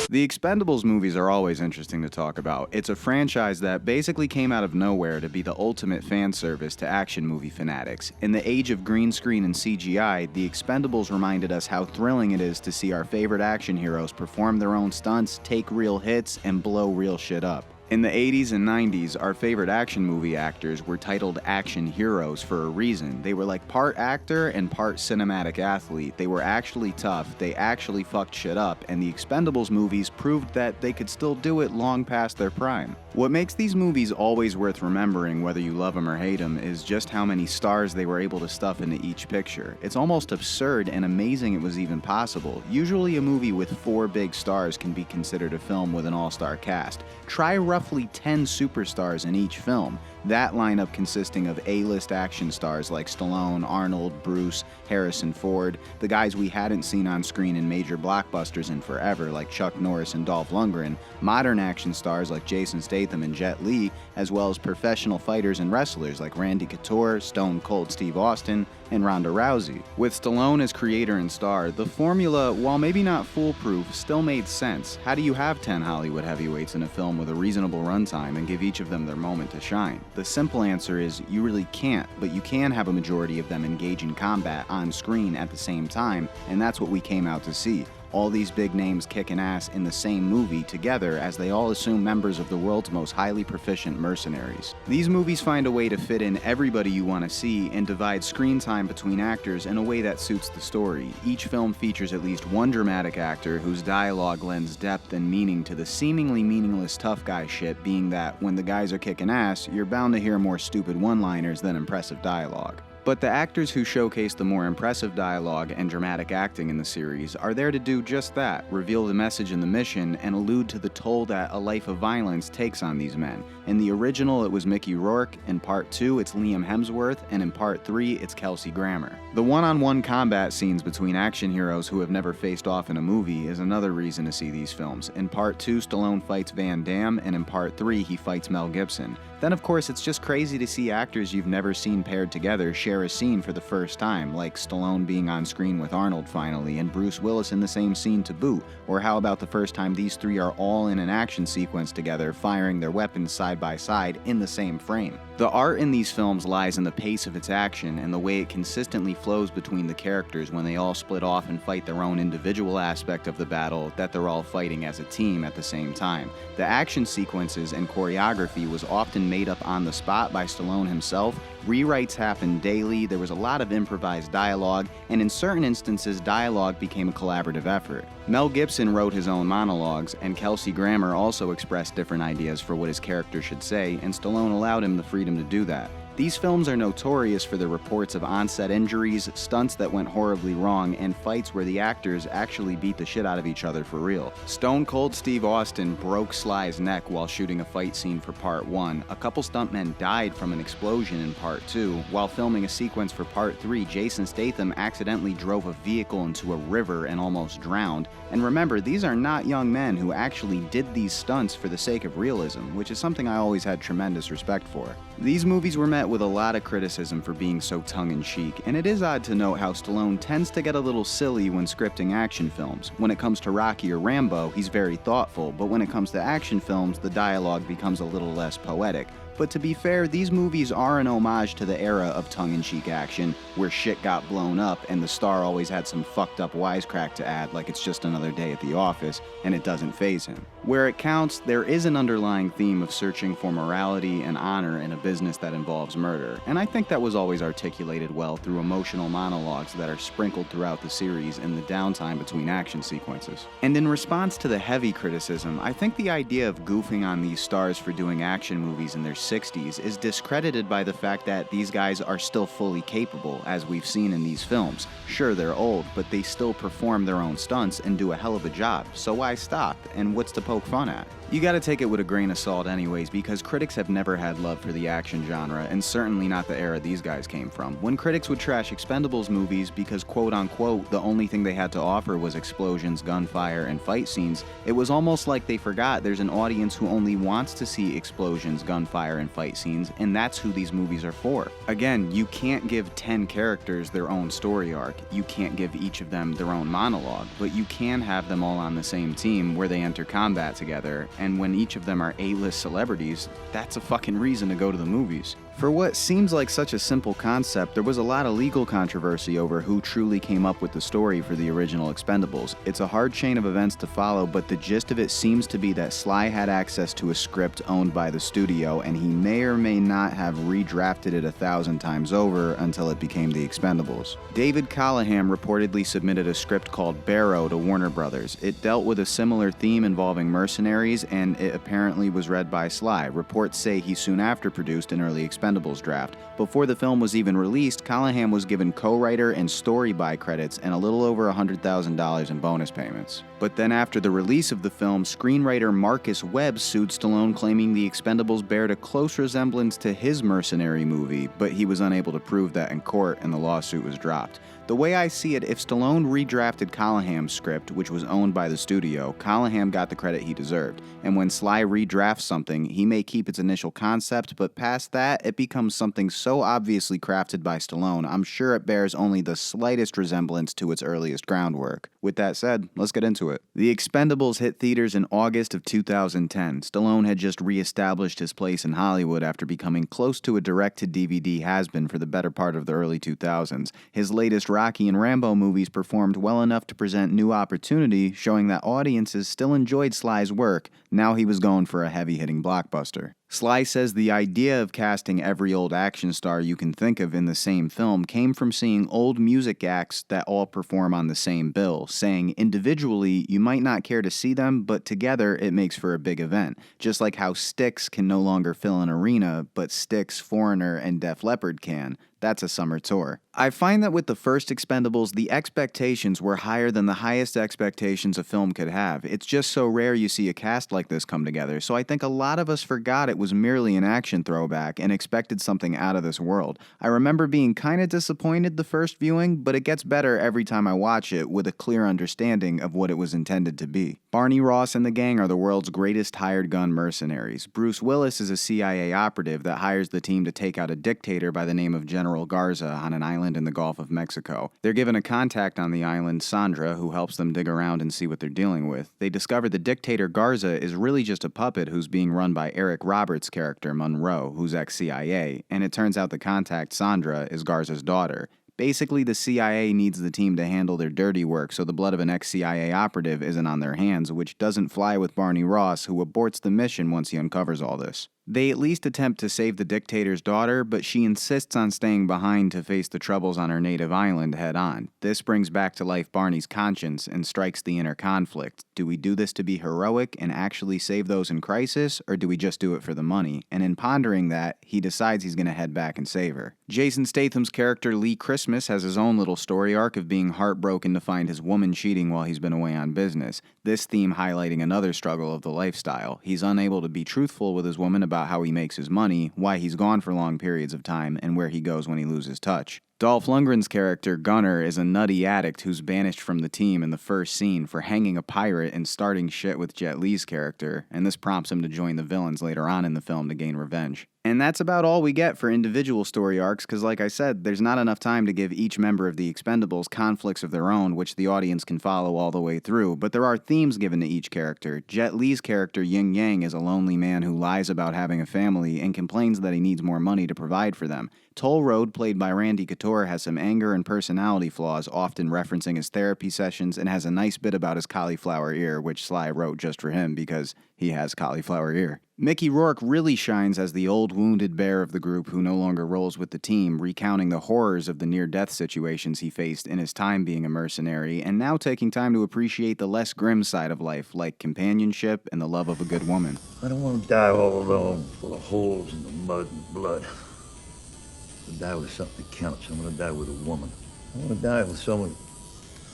The Expendables movies are always interesting to talk about. It's a franchise that basically came out of nowhere to be the ultimate fan service to action movie fanatics. In the age of green screen and CGI, The Expendables reminded us how thrilling it is to see our favorite action heroes perform their own stunts, take real hits, and blow real shit up. In the 80s and 90s, our favorite action movie actors were titled action heroes for a reason. They were like part actor and part cinematic athlete. They were actually tough, they actually fucked shit up, and the Expendables movies proved that they could still do it long past their prime. What makes these movies always worth remembering, whether you love them or hate them, is just how many stars they were able to stuff into each picture. It's almost absurd and amazing it was even possible. Usually a movie with 4 big stars can be considered a film with an all-star cast. Try roughly 10 superstars in each film. That lineup consisting of A-list action stars like Stallone, Arnold, Bruce, Harrison Ford, the guys we hadn't seen on screen in major blockbusters in forever like Chuck Norris and Dolph Lundgren, modern action stars like Jason Statham and Jet Li, as well as professional fighters and wrestlers like Randy Couture, Stone Cold Steve Austin, and Ronda Rousey. With Stallone as creator and star, the formula, while maybe not foolproof, still made sense. How do you have 10 Hollywood heavyweights in a film with a reasonable runtime and give each of them their moment to shine? The simple answer is you really can't, but you can have a majority of them engage in combat on screen at the same time, and that's what we came out to see. All these big names kicking ass in the same movie together as they all assume members of the world's most highly proficient mercenaries. These movies find a way to fit in everybody you want to see and divide screen time between actors in a way that suits the story. Each film features at least one dramatic actor whose dialogue lends depth and meaning to the seemingly meaningless tough guy shit, being that when the guys are kicking ass, you're bound to hear more stupid one-liners than impressive dialogue. But the actors who showcase the more impressive dialogue and dramatic acting in the series are there to do just that, reveal the message and the mission, and allude to the toll that a life of violence takes on these men. In the original, it was Mickey Rourke, in Part 2, it's Liam Hemsworth, and in Part 3, it's Kelsey Grammer. The one-on-one combat scenes between action heroes who have never faced off in a movie is another reason to see these films. In Part 2, Stallone fights Van Damme, and in Part 3, he fights Mel Gibson. Then of course it's just crazy to see actors you've never seen paired together share a scene for the first time, like Stallone being on screen with Arnold finally, and Bruce Willis in the same scene to boot. Or how about the first time these three are all in an action sequence together, firing their weapons side by side in the same frame. The art in these films lies in the pace of its action and the way it consistently flows between the characters when they all split off and fight their own individual aspect of the battle that they're all fighting as a team at the same time. The action sequences and choreography was often made up on the spot by Stallone himself. Rewrites happened daily, there was a lot of improvised dialogue, and in certain instances dialogue became a collaborative effort. Mel Gibson wrote his own monologues, and Kelsey Grammer also expressed different ideas for what his character should say, and Stallone allowed him the freedom to do that. These films are notorious for their reports of on-set injuries, stunts that went horribly wrong, and fights where the actors actually beat the shit out of each other for real. Stone Cold Steve Austin broke Sly's neck while shooting a fight scene for Part 1. A couple stuntmen died from an explosion in Part 2. While filming a sequence for Part 3, Jason Statham accidentally drove a vehicle into a river and almost drowned. And remember, these are not young men who actually did these stunts for the sake of realism, which is something I always had tremendous respect for. These movies were met with a lot of criticism for being so tongue-in-cheek, and it is odd to note how Stallone tends to get a little silly when scripting action films. When it comes to Rocky or Rambo, he's very thoughtful, but when it comes to action films, the dialogue becomes a little less poetic. But to be fair, these movies are an homage to the era of tongue-in-cheek action, where shit got blown up and the star always had some fucked up wisecrack to add like it's just another day at the office, and it doesn't faze him. Where it counts, there is an underlying theme of searching for morality and honor in a business that involves murder, and I think that was always articulated well through emotional monologues that are sprinkled throughout the series in the downtime between action sequences. And in response to the heavy criticism, I think the idea of goofing on these stars for doing action movies in their 60s is discredited by the fact that these guys are still fully capable, as we've seen in these films. Sure, they're old, but they still perform their own stunts and do a hell of a job, so why stop? And what's to poke fun at? You gotta take it with a grain of salt anyways, because critics have never had love for the action genre, and certainly not the era these guys came from. When critics would trash Expendables movies because quote-unquote the only thing they had to offer was explosions, gunfire, and fight scenes, it was almost like they forgot there's an audience who only wants to see explosions, gunfire, gunfire and fight scenes, and that's who these movies are for. Again, you can't give 10 characters their own story arc, you can't give each of them their own monologue, but you can have them all on the same team where they enter combat together, and when each of them are A-list celebrities, that's a fucking reason to go to the movies. For what seems like such a simple concept, there was a lot of legal controversy over who truly came up with the story for the original Expendables. It's a hard chain of events to follow, but the gist of it seems to be that Sly had access to a script owned by the studio, and he may or may not have redrafted it 1,000 times over until it became the Expendables. David Callahan reportedly submitted a script called Barrow to Warner Brothers. It dealt with a similar theme involving mercenaries, and it apparently was read by Sly. Reports say he soon after produced an early Expendables draft. Before the film was even released, Callahan was given co-writer and story by credits and a little over $100,000 in bonus payments. But then after the release of the film, screenwriter Marcus Webb sued Stallone, claiming the Expendables bared a close resemblance to his mercenary movie, but he was unable to prove that in court and the lawsuit was dropped. The way I see it, if Stallone redrafted Callahan's script, which was owned by the studio, Callahan got the credit he deserved. And when Sly redrafts something, he may keep its initial concept, but past that, it becomes something so obviously crafted by Stallone, I'm sure it bears only the slightest resemblance to its earliest groundwork. With that said, let's get into it. The Expendables hit theaters in August of 2010. Stallone had just re-established his place in Hollywood after becoming close to a direct-to-DVD has-been for the better part of the early 2000s. His latest Rocky and Rambo movies performed well enough to present new opportunity, showing that audiences still enjoyed Sly's work. Now he was going for a heavy-hitting blockbuster. Sly says the idea of casting every old action star you can think of in the same film came from seeing old music acts that all perform on the same bill, saying individually you might not care to see them, but together it makes for a big event. Just like how Styx can no longer fill an arena, but Styx, Foreigner, and Def Leppard can. That's a summer tour. I find that with the first Expendables, the expectations were higher than the highest expectations a film could have. It's just so rare you see a cast like this come together, so I think a lot of us forgot it was merely an action throwback and expected something out of this world. I remember being kinda disappointed the first viewing, but it gets better every time I watch it with a clear understanding of what it was intended to be. Barney Ross and the gang are the world's greatest hired gun mercenaries. Bruce Willis is a CIA operative that hires the team to take out a dictator by the name of General Garza on an island in the Gulf of Mexico. They're given a contact on the island, Sandra, who helps them dig around and see what they're dealing with. They discover the dictator Garza is really just a puppet who's being run by Eric Roberts' character, Monroe, who's ex-CIA, and it turns out the contact, Sandra, is Garza's daughter. Basically, the CIA needs the team to handle their dirty work, so the blood of an ex-CIA operative isn't on their hands, which doesn't fly with Barney Ross, who aborts the mission once he uncovers all this. They at least attempt to save the dictator's daughter, but she insists on staying behind to face the troubles on her native island head-on. This brings back to life Barney's conscience and strikes the inner conflict. Do we do this to be heroic and actually save those in crisis, or do we just do it for the money? And in pondering that, he decides he's going to head back and save her. Jason Statham's character Lee Christmas has his own little story arc of being heartbroken to find his woman cheating while he's been away on business. This theme highlighting another struggle of the lifestyle. He's unable to be truthful with his woman about how he makes his money, why he's gone for long periods of time, and where he goes when he loses touch. Dolph Lundgren's character, Gunner, is a nutty addict who's banished from the team in the first scene for hanging a pirate and starting shit with Jet Li's character, and this prompts him to join the villains later on in the film to gain revenge. And that's about all we get for individual story arcs, because like I said, there's not enough time to give each member of the Expendables conflicts of their own, which the audience can follow all the way through, but there are themes given to each character. Jet Li's character, Yin Yang, is a lonely man who lies about having a family and complains that he needs more money to provide for them. Toll Road, played by Randy Couture, has some anger and personality flaws, often referencing his therapy sessions, and has a nice bit about his cauliflower ear, which Sly wrote just for him because he has cauliflower ear. Mickey Rourke really shines as the old wounded bear of the group who no longer rolls with the team, recounting the horrors of the near-death situations he faced in his time being a mercenary, and now taking time to appreciate the less grim side of life, like companionship and the love of a good woman. I don't want to die all alone, full of holes in the mud and blood. I want to die with something that counts. I want to die with a woman. I want to die with someone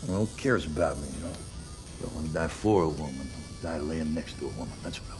who cares about me, you know. I don't want to die for a woman. I want to die laying next to a woman. That's what I want.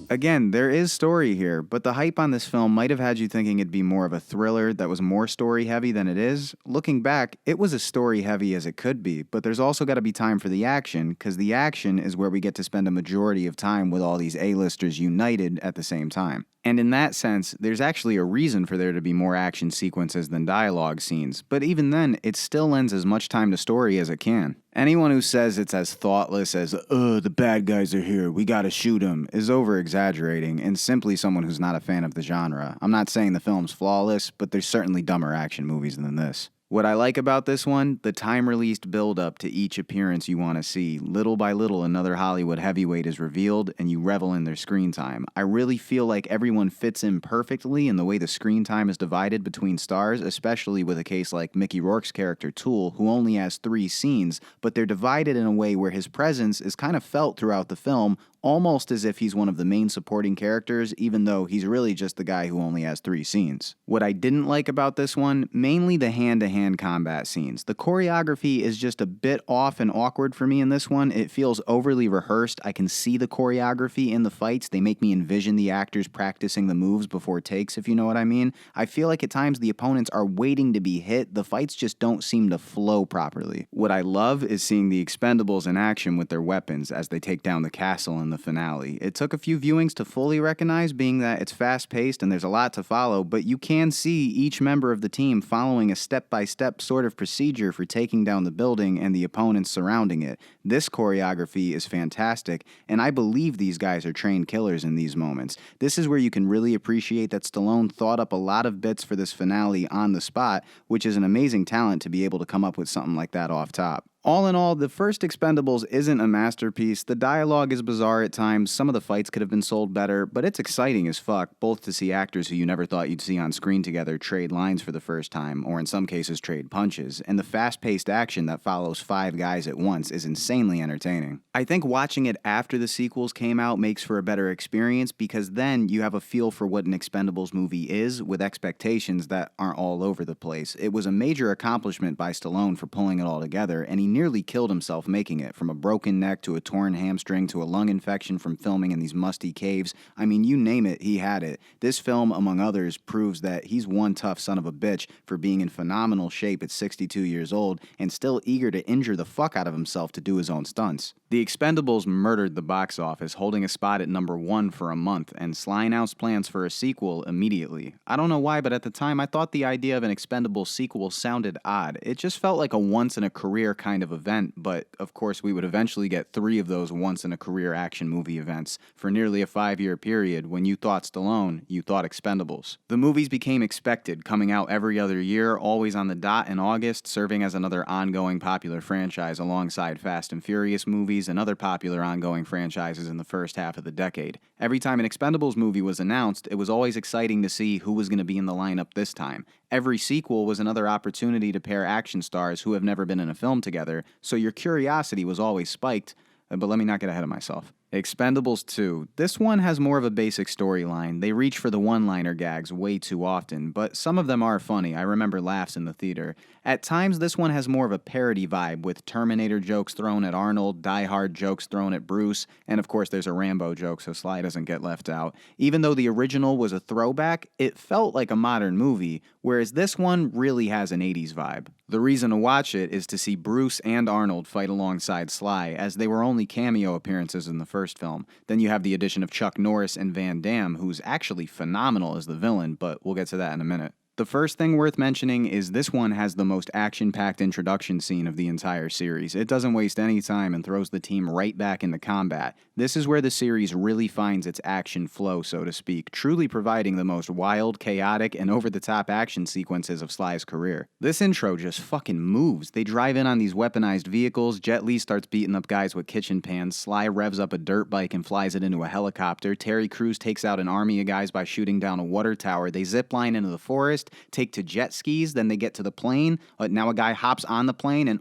Again, there is story here, but the hype on this film might have had you thinking it'd be more of a thriller that was more story-heavy than it is. Looking back, it was as story-heavy as it could be, but there's also got to be time for the action, because the action is where we get to spend a majority of time with all these A-listers united at the same time. And in that sense, there's actually a reason for there to be more action sequences than dialogue scenes, but even then, it still lends as much time to story as it can. Anyone who says it's as thoughtless as, the bad guys are here, we gotta shoot 'em, is over-exaggerating and simply someone who's not a fan of the genre. I'm not saying the film's flawless, but there's certainly dumber action movies than this. What I like about this one, the time-released build-up to each appearance you want to see. Little by little, another Hollywood heavyweight is revealed, and you revel in their screen time. I really feel like everyone fits in perfectly in the way the screen time is divided between stars, especially with a case like Mickey Rourke's character Tool, who only has 3 scenes, but they're divided in a way where his presence is kind of felt throughout the film, almost as if he's one of the main supporting characters, even though he's really just the guy who only has 3 scenes. What I didn't like about this one, mainly the hand-to-hand combat scenes. The choreography is just a bit off and awkward for me in this one. It feels overly rehearsed. I can see the choreography in the fights. They make me envision the actors practicing the moves before takes, if you know what I mean. I feel like at times the opponents are waiting to be hit. The fights just don't seem to flow properly. What I love is seeing the Expendables in action with their weapons as they take down the castle in the finale. It took a few viewings to fully recognize, being that it's fast-paced and there's a lot to follow, but you can see each member of the team following a step-by-step sort of procedure for taking down the building and the opponents surrounding it. This choreography is fantastic, and I believe these guys are trained killers in these moments. This is where you can really appreciate that Stallone thought up a lot of bits for this finale on the spot, which is an amazing talent to be able to come up with something like that off top. All in all, the first Expendables isn't a masterpiece. The dialogue is bizarre at times, some of the fights could have been sold better, but it's exciting as fuck, both to see actors who you never thought you'd see on screen together trade lines for the first time, or in some cases trade punches, and the fast-paced action that follows 5 guys at once is insanely entertaining. I think watching it after the sequels came out makes for a better experience, because then you have a feel for what an Expendables movie is, with expectations that aren't all over the place. It was a major accomplishment by Stallone for pulling it all together, and he nearly killed himself making it, from a broken neck to a torn hamstring to a lung infection from filming in these musty caves. I mean, you name it, he had it. This film, among others, proves that he's one tough son of a bitch for being in phenomenal shape at 62 years old and still eager to injure the fuck out of himself to do his own stunts. The Expendables murdered the box office, holding a spot at number 1 for a month, and Sly announced plans for a sequel immediately. I don't know why, but at the time I thought the idea of an Expendables sequel sounded odd. It just felt like a once-in-a-career kind of event, but of course we would eventually get 3 of those once-in-a-career action movie events for nearly a 5-year period. When you thought Stallone, you thought Expendables. The movies became expected, coming out every other year, always on the dot in August, serving as another ongoing popular franchise alongside Fast and Furious movies and other popular ongoing franchises in the first half of the decade. Every time an Expendables movie was announced, it was always exciting to see who was going to be in the lineup this time. Every sequel was another opportunity to pair action stars who have never been in a film together, so your curiosity was always spiked. But let me not get ahead of myself. Expendables 2. This one has more of a basic storyline. They reach for the one-liner gags way too often, but some of them are funny. I remember laughs in the theater. At times, this one has more of a parody vibe, with Terminator jokes thrown at Arnold, Die Hard jokes thrown at Bruce, and of course there's a Rambo joke so Sly doesn't get left out. Even though the original was a throwback, it felt like a modern movie, whereas this one really has an 80s vibe. The reason to watch it is to see Bruce and Arnold fight alongside Sly, as they were only cameo appearances in the first film. Then you have the addition of Chuck Norris and Van Damme, who's actually phenomenal as the villain, but we'll get to that in a minute. The first thing worth mentioning is this one has the most action-packed introduction scene of the entire series. It doesn't waste any time and throws the team right back into combat. This is where the series really finds its action flow, so to speak, truly providing the most wild, chaotic, and over-the-top action sequences of Sly's career. This intro just fucking moves. They drive in on these weaponized vehicles, Jet Li starts beating up guys with kitchen pans, Sly revs up a dirt bike and flies it into a helicopter, Terry Crews takes out an army of guys by shooting down a water tower, they zipline into the forest, take to jet skis, then they get to the plane. Now a guy hops on the plane and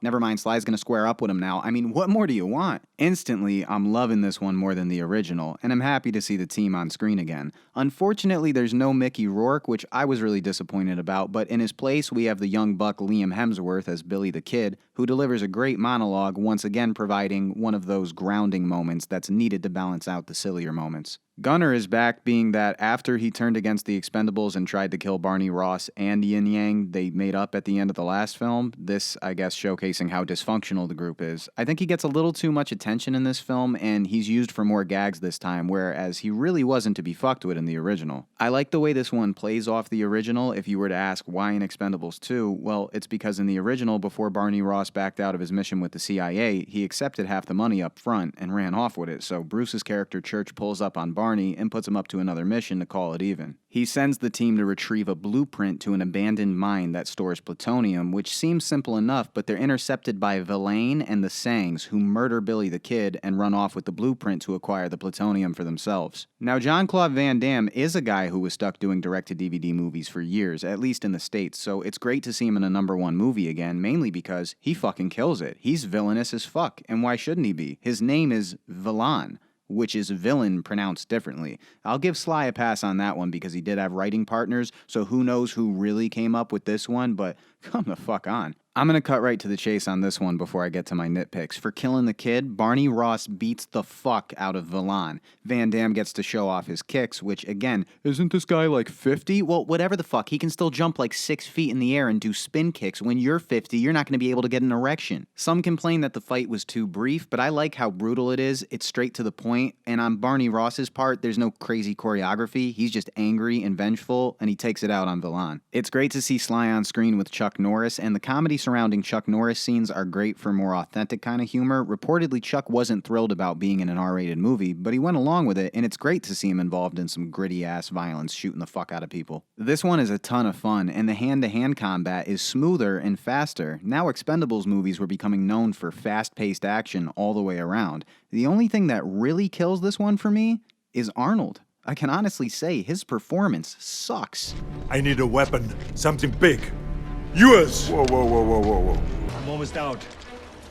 never mind, Sly's gonna square up with him now. I mean, what more do you want? Instantly, I'm loving this one more than the original, and I'm happy to see the team on screen again. Unfortunately, there's no Mickey Rourke, which I was really disappointed about, but in his place, we have the young buck Liam Hemsworth as Billy the Kid, who delivers a great monologue, once again providing one of those grounding moments that's needed to balance out the sillier moments. Gunner is back, being that after he turned against the Expendables kills and tried to kill Barney Ross and Yin Yang they made up at the end of the last film. This, I guess, showcasing how dysfunctional the group is. I think he gets a little too much attention in this film, and he's used for more gags this time, whereas he really wasn't to be fucked with in the original. I like the way this one plays off the original. If you were to ask why in Expendables 2, well, it's because in the original, before Barney Ross backed out of his mission with the CIA, he accepted half the money up front and ran off with it, so Bruce's character Church pulls up on Barney and puts him up to another mission to call it even. He sends the team to retrieve a blueprint to an abandoned mine that stores plutonium, which seems simple enough, but they're intercepted by Villain and the Sangs, who murder Billy the Kid and run off with the blueprint to acquire the plutonium for themselves. Now, Jean-Claude Van Damme is a guy who was stuck doing direct-to-DVD movies for years, at least in the States, so it's great to see him in a #1 movie again, mainly because he fucking kills it. He's villainous as fuck, and why shouldn't he be? His name is Villain, which is villain pronounced differently. I'll give Sly a pass on that one because he did have writing partners, so who knows who really came up with this one, but come the fuck on. I'm gonna cut right to the chase on this one before I get to my nitpicks. For killing the kid, Barney Ross beats the fuck out of Villain. Van Damme gets to show off his kicks, which, again, isn't this guy like 50? Well, whatever the fuck, he can still jump like 6 feet in the air and do spin kicks. When you're 50, you're not gonna be able to get an erection. Some complain that the fight was too brief, but I like how brutal it is. It's straight to the point, and on Barney Ross's part, there's no crazy choreography. He's just angry and vengeful, and he takes it out on Villain. It's great to see Sly on screen with Chuck Norris, and the comedy surrounding Chuck Norris scenes are great for more authentic kind of humor. Reportedly, Chuck wasn't thrilled about being in an R-rated movie, but he went along with it, and it's great to see him involved in some gritty-ass violence, shooting the fuck out of people. This one is a ton of fun, and the hand-to-hand combat is smoother and faster. Now Expendables movies were becoming known for fast-paced action all the way around. The only thing that really kills this one for me is Arnold. I can honestly say his performance sucks. I need a weapon, something big. Yours! Whoa, whoa, whoa, whoa, whoa, whoa. I'm almost out.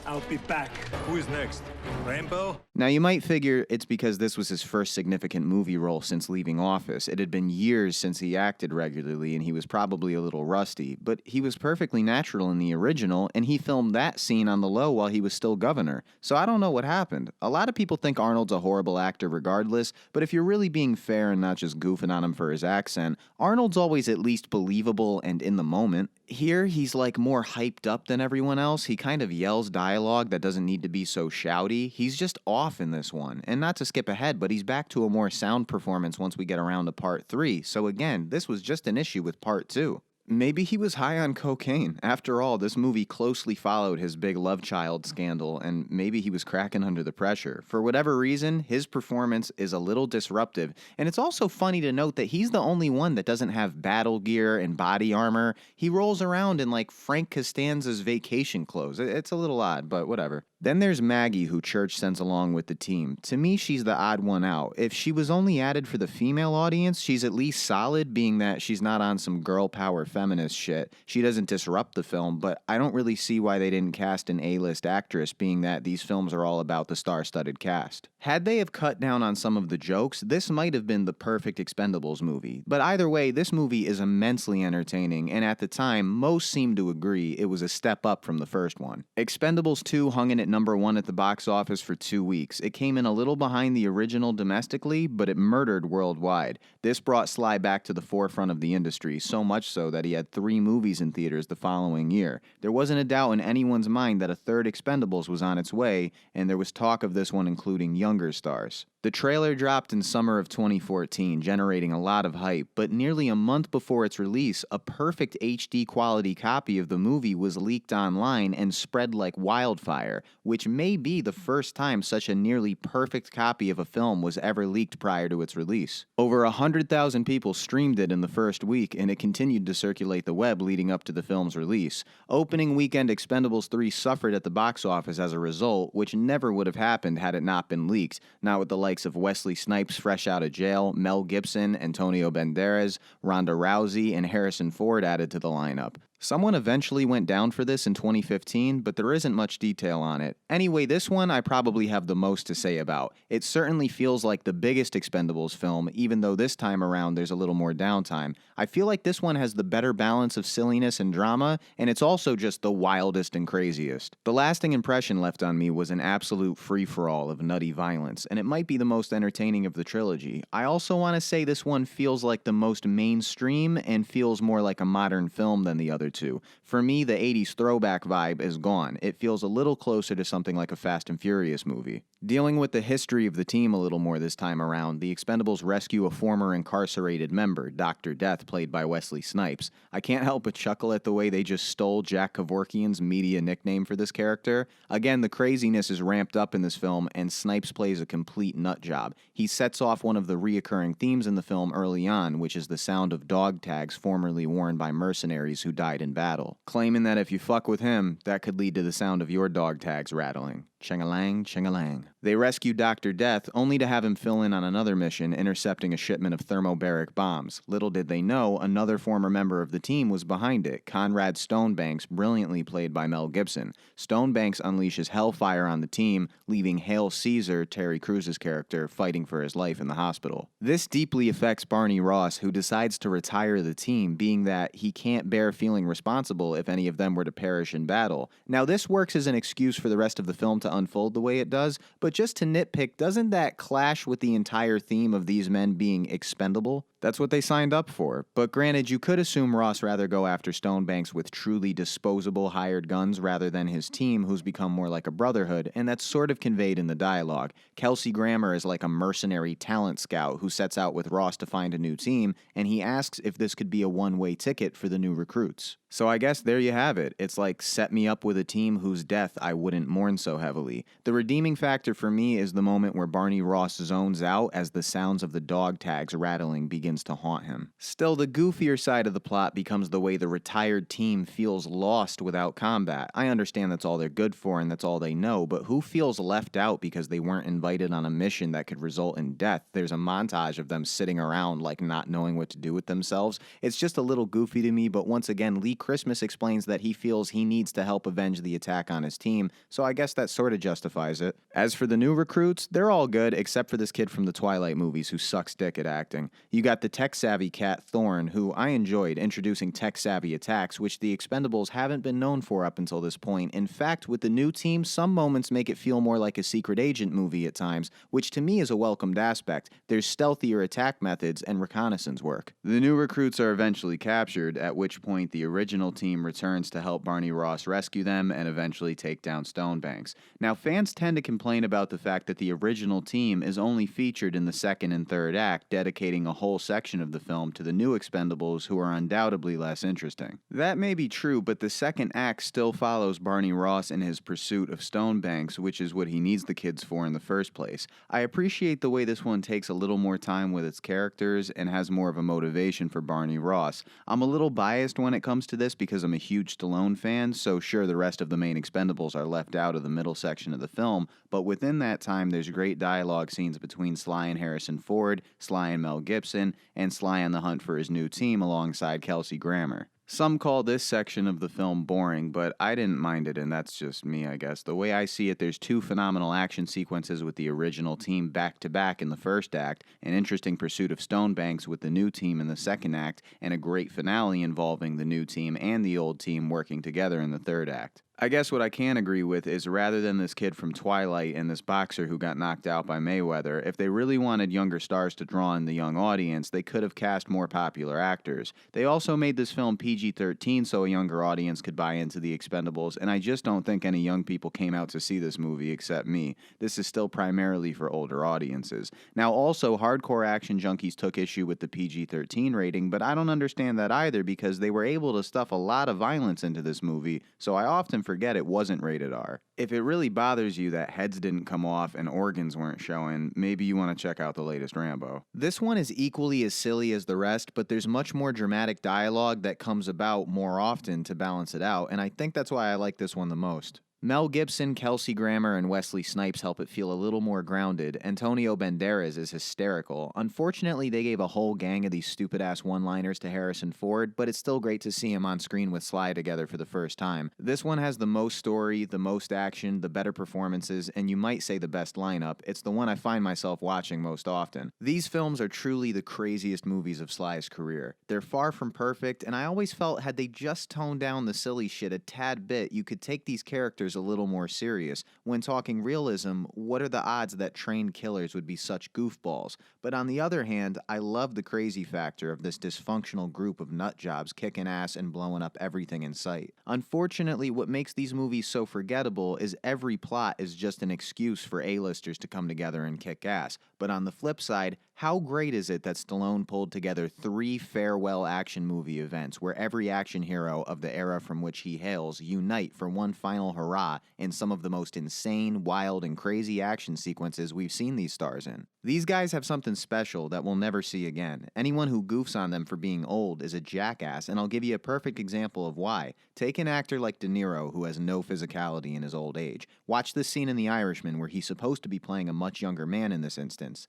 I'll be back. Who is next? Rambo? Now, you might figure it's because this was his first significant movie role since leaving office. It had been years since he acted regularly, and he was probably a little rusty, but he was perfectly natural in the original, and he filmed that scene on the low while he was still governor. So I don't know what happened. A lot of people think Arnold's a horrible actor regardless, but if you're really being fair and not just goofing on him for his accent, Arnold's always at least believable and in the moment. Here, he's like more hyped up than everyone else. He kind of yells dialogue that doesn't need to be so shouty. He's just off in this one. And not to skip ahead, but he's back to a more sound performance once we get around to part 3. So again, this was just an issue with part 2. Maybe he was high on cocaine. After all, this movie closely followed his big love child scandal, and maybe he was cracking under the pressure. For whatever reason, his performance is a little disruptive, and it's also funny to note that he's the only one that doesn't have battle gear and body armor. He rolls around in like Frank Costanza's vacation clothes. It's a little odd, but whatever. Then there's Maggie, who Church sends along with the team. To me, she's the odd one out. If she was only added for the female audience, she's at least solid, being that she's not on some girl power feminist shit. She doesn't disrupt the film, but I don't really see why they didn't cast an A-list actress, being that these films are all about the star-studded cast. Had they have cut down on some of the jokes, this might have been the perfect Expendables movie. But either way, this movie is immensely entertaining, and at the time, most seemed to agree it was a step up from the first one. Expendables 2 hung in at #1 at the box office for 2 weeks. It came in a little behind the original domestically, but it murdered worldwide. This brought Sly back to the forefront of the industry, so much so that he had 3 movies in theaters the following year. There wasn't a doubt in anyone's mind that a third Expendables was on its way, and there was talk of this one including younger stars. The trailer dropped in summer of 2014, generating a lot of hype, but nearly a month before its release, a perfect HD quality copy of the movie was leaked online and spread like wildfire, which may be the first time such a nearly perfect copy of a film was ever leaked prior to its release. Over 100,000 people streamed it in the first week, and it continued to circulate the web leading up to the film's release. Opening weekend Expendables 3 suffered at the box office as a result, which never would have happened had it not been leaked, not with the likes of Wesley Snipes fresh out of jail, Mel Gibson, Antonio Banderas, Ronda Rousey, and Harrison Ford added to the lineup. Someone eventually went down for this in 2015, but there isn't much detail on it. Anyway, this one I probably have the most to say about. It certainly feels like the biggest Expendables film, even though this time around there's a little more downtime. I feel like this one has the better balance of silliness and drama, and it's also just the wildest and craziest. The lasting impression left on me was an absolute free-for-all of nutty violence, and it might be the most entertaining of the trilogy. I also want to say this one feels like the most mainstream and feels more like a modern film than the other two. For me, the 80s throwback vibe is gone. It feels a little closer to something like a Fast and Furious movie. Dealing with the history of the team a little more this time around, the Expendables rescue a former incarcerated member, Dr. Death, played by Wesley Snipes. I can't help but chuckle at the way they just stole Jack Kevorkian's media nickname for this character. Again, the craziness is ramped up in this film, and Snipes plays a complete nut job. He sets off one of the reoccurring themes in the film early on, which is the sound of dog tags formerly worn by mercenaries who died in battle, claiming that if you fuck with him, that could lead to the sound of your dog tags rattling. Ching-a-lang, ching-a-lang. They rescue Dr. Death, only to have him fill in on another mission, intercepting a shipment of thermobaric bombs. Little did they know, another former member of the team was behind it, Conrad Stonebanks, brilliantly played by Mel Gibson. Stonebanks unleashes hellfire on the team, leaving Hail Caesar, Terry Crews's character, fighting for his life in the hospital. This deeply affects Barney Ross, who decides to retire the team, being that he can't bear feeling responsible if any of them were to perish in battle. Now, this works as an excuse for the rest of the film to unfold the way it does, but just to nitpick, doesn't that clash with the entire theme of these men being expendable? That's what they signed up for. But granted, you could assume Ross rather go after Stonebanks with truly disposable hired guns rather than his team, who's become more like a brotherhood, and that's sort of conveyed in the dialogue. Kelsey Grammer is like a mercenary talent scout who sets out with Ross to find a new team, and he asks if this could be a one-way ticket for the new recruits. So I guess there you have it. It's like, set me up with a team whose death I wouldn't mourn so heavily. The redeeming factor for me is the moment where Barney Ross zones out as the sounds of the dog tags rattling begins to haunt him. Still, the goofier side of the plot becomes the way the retired team feels lost without combat. I understand that's all they're good for and that's all they know, but who feels left out because they weren't invited on a mission that could result in death? There's a montage of them sitting around like not knowing what to do with themselves. It's just a little goofy to me, but once again, Lee Christmas explains that he feels he needs to help avenge the attack on his team, so I guess that sort of justifies it. As for the new recruits, they're all good except for this kid from the Twilight movies who sucks dick at acting. You got the tech-savvy cat Thorne, who I enjoyed introducing tech-savvy attacks, which the Expendables haven't been known for up until this point. In fact, with the new team, some moments make it feel more like a secret agent movie at times, which to me is a welcomed aspect. There's stealthier attack methods and reconnaissance work. The new recruits are eventually captured, at which point the original team returns to help Barney Ross rescue them and eventually take down Stonebanks. Now, fans tend to complain about the fact that the original team is only featured in the second and third act, dedicating a whole section of the film to the new Expendables, who are undoubtedly less interesting. That may be true, but the second act still follows Barney Ross in his pursuit of Stonebanks, which is what he needs the kids for in the first place. I appreciate the way this one takes a little more time with its characters and has more of a motivation for Barney Ross. I'm a little biased when it comes to this because I'm a huge Stallone fan, so sure, the rest of the main Expendables are left out of the middle section of the film, but within that time there's great dialogue scenes between Sly and Harrison Ford, Sly and Mel Gibson, and Sly on the hunt for his new team alongside Kelsey Grammer. Some call this section of the film boring, but I didn't mind it, and that's just me, I guess. The way I see it, there's two phenomenal action sequences with the original team back-to-back in the first act, an interesting pursuit of Stonebanks with the new team in the second act, and a great finale involving the new team and the old team working together in the third act. I guess what I can agree with is rather than this kid from Twilight and this boxer who got knocked out by Mayweather, if they really wanted younger stars to draw in the young audience, they could have cast more popular actors. They also made this film PG-13 so a younger audience could buy into the Expendables, and I just don't think any young people came out to see this movie except me. This is still primarily for older audiences. Now also, hardcore action junkies took issue with the PG-13 rating, but I don't understand that either because they were able to stuff a lot of violence into this movie, so I often forget it wasn't rated R. If it really bothers you that heads didn't come off and organs weren't showing, maybe you want to check out the latest Rambo. This one is equally as silly as the rest, but there's much more dramatic dialogue that comes about more often to balance it out, and I think that's why I like this one the most. Mel Gibson, Kelsey Grammer, and Wesley Snipes help it feel a little more grounded. Antonio Banderas is hysterical. Unfortunately, they gave a whole gang of these stupid-ass one-liners to Harrison Ford, but it's still great to see him on screen with Sly together for the first time. This one has the most story, the most action, the better performances, and you might say the best lineup. It's the one I find myself watching most often. These films are truly the craziest movies of Sly's career. They're far from perfect, and I always felt had they just toned down the silly shit a tad bit, you could take these characters a little more serious. When talking realism, what are the odds that trained killers would be such goofballs? But on the other hand, I love the crazy factor of this dysfunctional group of nutjobs kicking ass and blowing up everything in sight. Unfortunately, what makes these movies so forgettable is every plot is just an excuse for A-listers to come together and kick ass. But on the flip side, how great is it that Stallone pulled together 3 farewell action movie events where every action hero of the era from which he hails unite for one final hurrah in some of the most insane, wild, and crazy action sequences we've seen these stars in. These guys have something special that we'll never see again. Anyone who goofs on them for being old is a jackass, and I'll give you a perfect example of why. Take an actor like De Niro who has no physicality in his old age. Watch this scene in The Irishman where he's supposed to be playing a much younger man in this instance.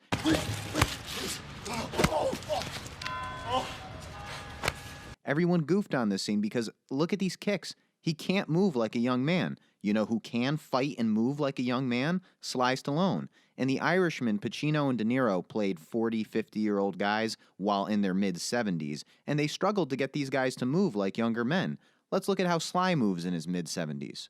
Everyone goofed on this scene because look at these kicks. He can't move like a young man. You know who can fight and move like a young man? Sly Stallone. In The Irishman, Pacino and De Niro played 40, 50-year-old guys while in their mid-70s, and they struggled to get these guys to move like younger men. Let's look at how Sly moves in his mid-70s.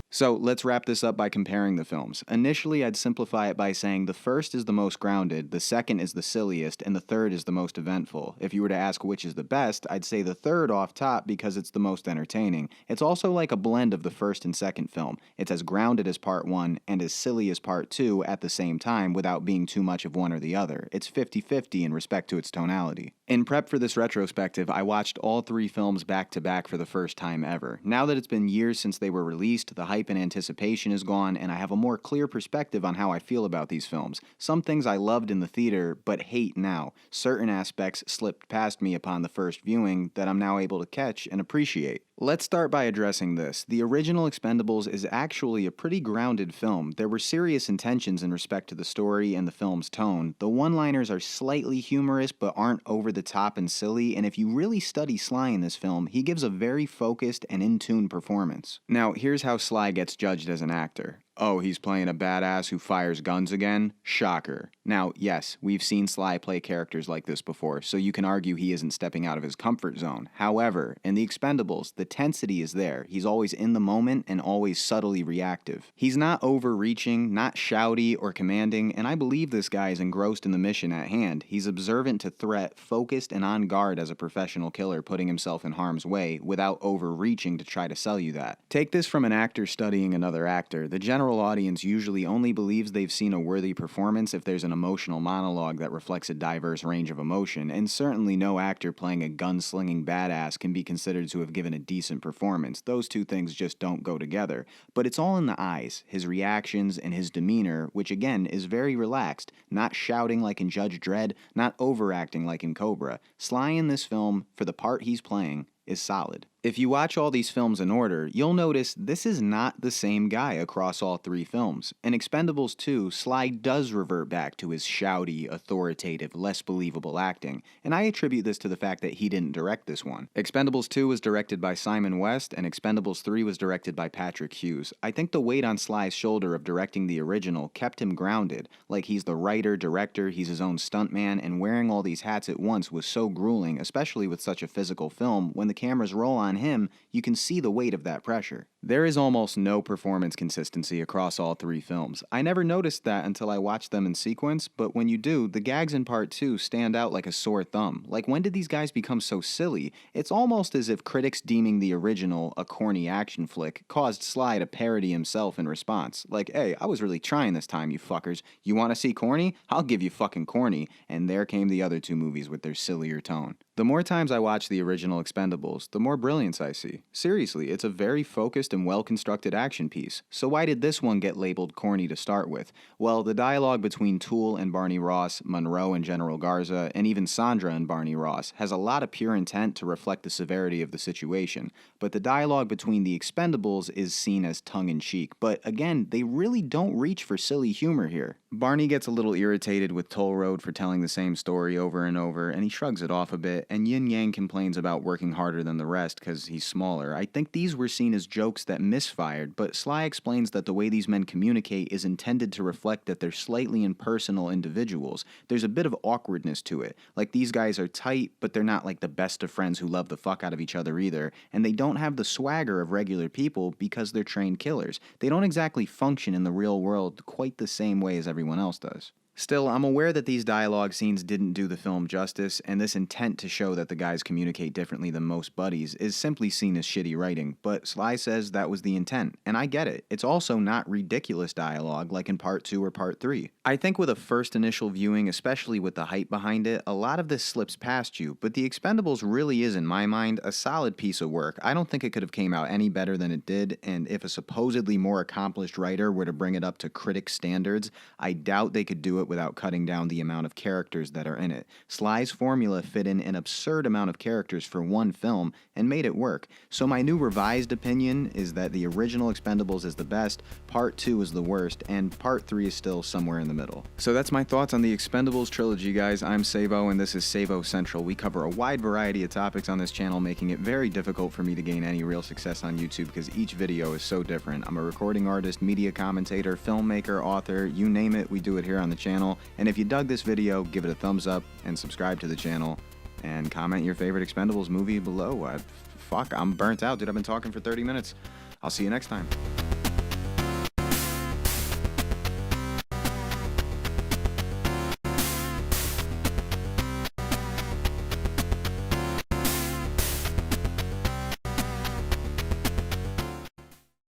So let's wrap this up by comparing the films. Initially, I'd simplify it by saying the first is the most grounded, the second is the silliest, and the third is the most eventful. If you were to ask which is the best, I'd say the third off top because it's the most entertaining. It's also like a blend of the first and second film. It's as grounded as part 1 and as silly as part 2 at the same time without being too much of one or the other. It's 50-50 in respect to its tonality. In prep for this retrospective, I watched all 3 films back to back for the first time ever. Now that it's been years since they were released, the hype and anticipation is gone, and I have a more clear perspective on how I feel about these films. Some things I loved in the theater, but hate now. Certain aspects slipped past me upon the first viewing that I'm now able to catch and appreciate. Let's start by addressing this. The original Expendables is actually a pretty grounded film. There were serious intentions in respect to the story and the film's tone. The one-liners are slightly humorous but aren't over the top and silly, and if you really study Sly in this film, he gives a very focused and in-tune performance. Now, here's how Sly gets judged as an actor. Oh, he's playing a badass who fires guns again? Shocker. Now, yes, we've seen Sly play characters like this before, so you can argue he isn't stepping out of his comfort zone. However, in The Expendables, the tensity is there. He's always in the moment and always subtly reactive. He's not overreaching, not shouty or commanding, and I believe this guy is engrossed in the mission at hand. He's observant to threat, focused and on guard as a professional killer putting himself in harm's way without overreaching to try to sell you that. Take this from an actor studying another actor. The general audience usually only believes they've seen a worthy performance if there's an emotional monologue that reflects a diverse range of emotion, and certainly no actor playing a gun-slinging badass can be considered to have given a decent performance. Those two things just don't go together. But it's all in the eyes, his reactions, and his demeanor, which again is very relaxed, not shouting like in Judge Dredd, not overacting like in Cobra. Sly in this film, for the part he's playing, is solid. If you watch all these films in order, you'll notice this is not the same guy across all 3 films. In Expendables 2, Sly does revert back to his shouty, authoritative, less believable acting, and I attribute this to the fact that he didn't direct this one. Expendables 2 was directed by Simon West, and Expendables 3 was directed by Patrick Hughes. I think the weight on Sly's shoulder of directing the original kept him grounded, like he's the writer, director, he's his own stuntman, and wearing all these hats at once was so grueling, especially with such a physical film. When the cameras roll on him, you can see the weight of that pressure. There is almost no performance consistency across all three films. I never noticed that until I watched them in sequence, but when you do, the gags in part 2 stand out like a sore thumb. Like, when did these guys become so silly? It's almost as if critics deeming the original a corny action flick caused Sly to parody himself in response. Like, hey, I was really trying this time, you fuckers. You want to see corny? I'll give you fucking corny. And there came the other two movies with their sillier tone. The more times I watch the original Expendables, the more brilliance I see. Seriously, it's a very focused and well-constructed action piece. So why did this one get labeled corny to start with? Well, the dialogue between Tool and Barney Ross, Monroe and General Garza, and even Sandra and Barney Ross has a lot of pure intent to reflect the severity of the situation. But the dialogue between the Expendables is seen as tongue-in-cheek. But again, they really don't reach for silly humor here. Barney gets a little irritated with Toll Road for telling the same story over and over, and he shrugs it off a bit, and Yin Yang complains about working harder than the rest because he's smaller. I think these were seen as jokes that misfired, but Sly explains that the way these men communicate is intended to reflect that they're slightly impersonal individuals. There's a bit of awkwardness to it. Like, these guys are tight, but they're not like the best of friends who love the fuck out of each other either, and they don't have the swagger of regular people because they're trained killers. They don't exactly function in the real world quite the same way as everyone else does. Still, I'm aware that these dialogue scenes didn't do the film justice, and this intent to show that the guys communicate differently than most buddies is simply seen as shitty writing, but Sly says that was the intent, and I get it. It's also not ridiculous dialogue like in part 2 or part 3. I think with a first initial viewing, especially with the hype behind it, a lot of this slips past you, but The Expendables really is, in my mind, a solid piece of work. I don't think it could have came out any better than it did, and if a supposedly more accomplished writer were to bring it up to critic standards, I doubt they could do it without cutting down the amount of characters that are in it. Sly's formula fit in an absurd amount of characters for one film and made it work. So my new revised opinion is that the original Expendables is the best, part 2 is the worst, and part 3 is still somewhere in the middle. So that's my thoughts on the Expendables trilogy, guys. I'm Savo, and this is Savo Central. We cover a wide variety of topics on this channel, making it very difficult for me to gain any real success on YouTube because each video is so different. I'm a recording artist, media commentator, filmmaker, author, you name it, we do it here on the channel. And if you dug this video, give it a thumbs up and subscribe to the channel and comment your favorite Expendables movie below. Fuck, I'm burnt out, dude. I've been talking for 30 minutes. I'll see you next time.